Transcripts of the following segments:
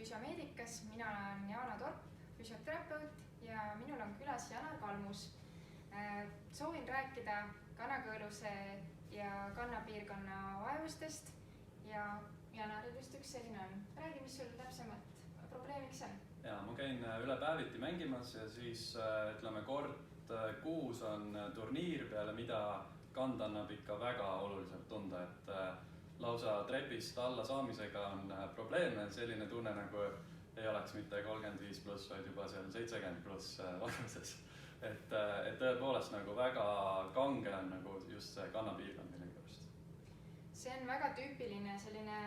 Füsiomeedikas, mina olen Jaana Torp, füsioterapeut ja minul on külas Janar Kalmus. Soovin rääkida kannakõõluse ja kannapiirkonna vaevustest ja Janaril just üks selline on. Räägi, mis sul täpsemalt probleemiks on? Ja, ma käin üle päeviti mängimas ja siis ütleme kord kuus on turniir, peale mida kand annab ikka väga oluliselt tunda, et lausa trepist alla saamisega on probleeme, selline tunne nagu ei oleks mitte 35+, vaid juba seal 70+ vanuses. Et tõepoolest nagu väga kange on nagu just see kannapiirkond millegipärast. See on väga tüüpiline selline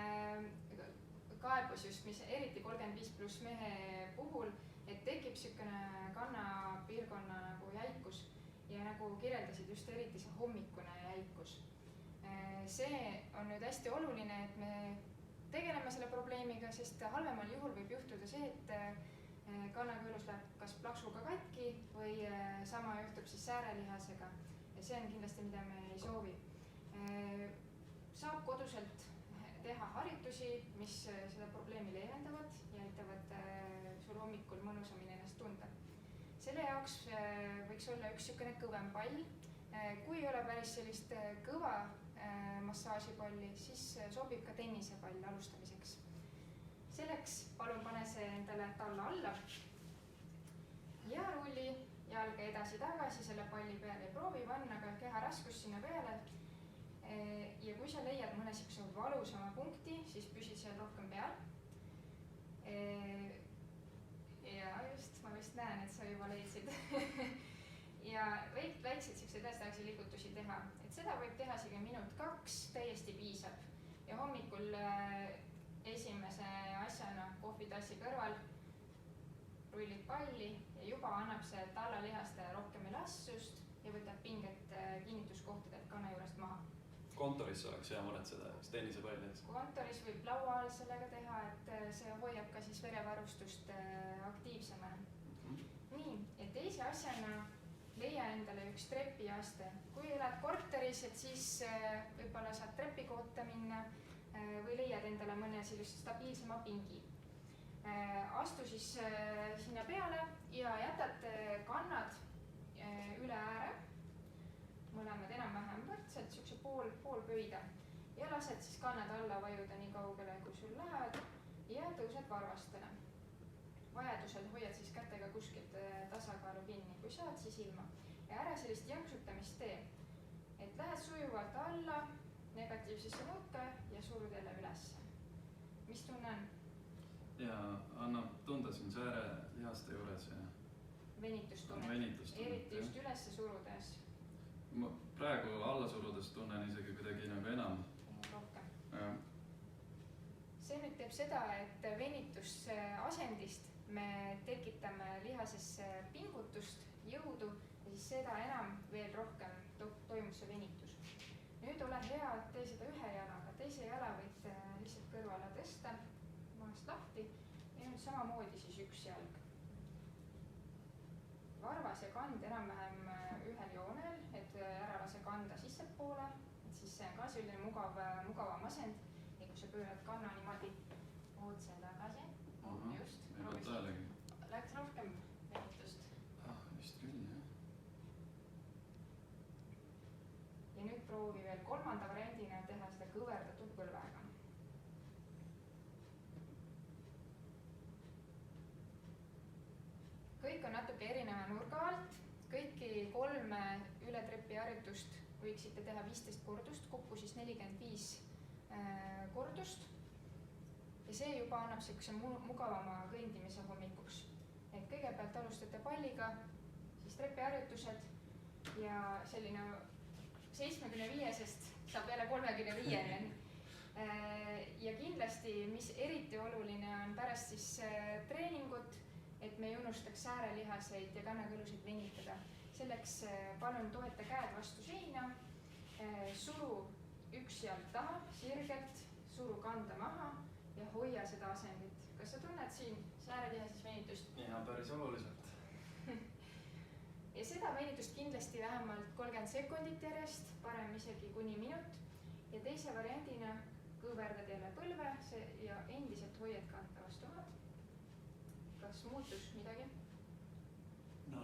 kaebus just, mis eriti 35+ mehe puhul, et tekib niisugune kannapiirkonna nagu jäikus ja nagu kirjeldasid just eriti see hommikune jäikus. See on nüüd hästi oluline, et me tegeleme selle probleemiga, sest halvemal juhul võib juhtuda see, et kannakõõlus läheb kas plaksuga katki või sama juhtub siis säärelihasega ja see on kindlasti, mida me ei soovi. Saab koduselt teha harjutusi, mis seda probleemi leevendavad ja aitavad sul hommikul mõnusamini ennast tunda. Selle jaoks võiks olla üks niisugune kõvem pall. Kui ei ole päris sellist kõva massaažipalli, siis sobib ka tennisepall alustamiseks. Selleks palun pane see endale talla alla ja rulli jalga edasi-tagasi selle palli peale ja proovi panna ka keha raskus sinna peale. Ja kui sa leiad mõne niisuguse valusama punkti, siis püsid seal rohkem peal. Ja just, ma vist näen, et sa juba leidsid. Ja võib väikseid edasi-tagasi liigutusi teha. Et seda võib teha isegi 1-2 minut, täiesti piisab. Ja hommikul esimese asjana kohvitassi kõrval rullid palli ja juba annab see tallalihastele rohkem elastsust ja võtab pinget kinnituskohtadelt kanna juurest maha. Kontoris oleks hea mõnetseda, tennisepalli. Kontoris võib laua all sellega teha, et see hoiab ka siis verevarustust aktiivsemana. Nii, ja teise asjana leia endale üks trepiaste. Kui elad korteris, et siis võib-olla saad trepikoota minna või leiad endale mõne sellist stabiilsema pingi. Astu siis sinna peale ja jätad kannad üle ääre, mõlemad enam-vähem võrdselt, niisuguse pool pöida ja lased siis kannad alla vajuda nii kaugele, kui sul lähevad ja tõused varvastele. Vajadusel hoiad siis kätega kuskilt tasakaalu kinni, kui saad, siis ilma. Ja ära sellist jõnksutamist tee, et lähed sujuvalt alla negatiivsesse nurka ja surud jälle ülesse. Mis tunne on? Ja annab tunda siin säärelihaste juures ja venitustunnet, eriti just ülesse surudes. Praegu alla surudes tunnen isegi kuidagi nagu enam. Rohkem. See nüüd teeb seda, et venitusasendist me tekitame lihasesse pingutust, jõudu ja siis seda enam veel rohkem toimub see venitus. Nüüd ole hea, et tee seda ühe jalaga, teise jala võid lihtsalt kõrvale tõsta, maast lahti ja nüüd samamoodi siis üks jalg. Varvas ja kand enam-vähem ühel joonel, et ära lase kanda sissepoole, et siis see on ka selline mugavam asend ja kui sa pöörad kanna niimoodi otse tagasi, just, läks rohkem venitust. Vist küll, jah. Ja nüüd proovi veel kolmanda variandina teha seda kõverdatud põlvega. Kõik on natuke erineva nurga alt. Kõiki 3 üle trepi harjutust võiksite teha 15 kordust, kokku siis 45 kordust. Ja see juba annab sellise mugavama kõndimise hommikuks. Et kõigepealt alustate palliga, siis trepiharjutused ja selline 75-sest saab jälle 35-ni. Ja kindlasti, mis eriti oluline on pärast siis treeningut, et me ei unustaks säärelihaseid ja kannakõõlusid venitada. Selleks palun toeta käed vastu seina, suru üks jalg taha, sirgelt, suru kanda maha ja hoia seda asendit. Kas sa tunned siin säärelihases venitust? Ja, päris oluliselt. Ja seda venitust kindlasti vähemalt 30 sekundit järjest, parem isegi kuni minut. Ja teise variandina kõverdad jälle põlve ja endiselt hoiad kanta vastu maad kas muutus midagi? No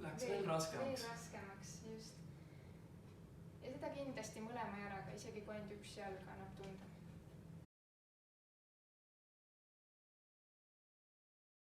läks veel raskemaks. Veel raskemaks, just. Ja seda kindlasti mõlema jalaga, isegi kui ainult üks jalg annab tunda.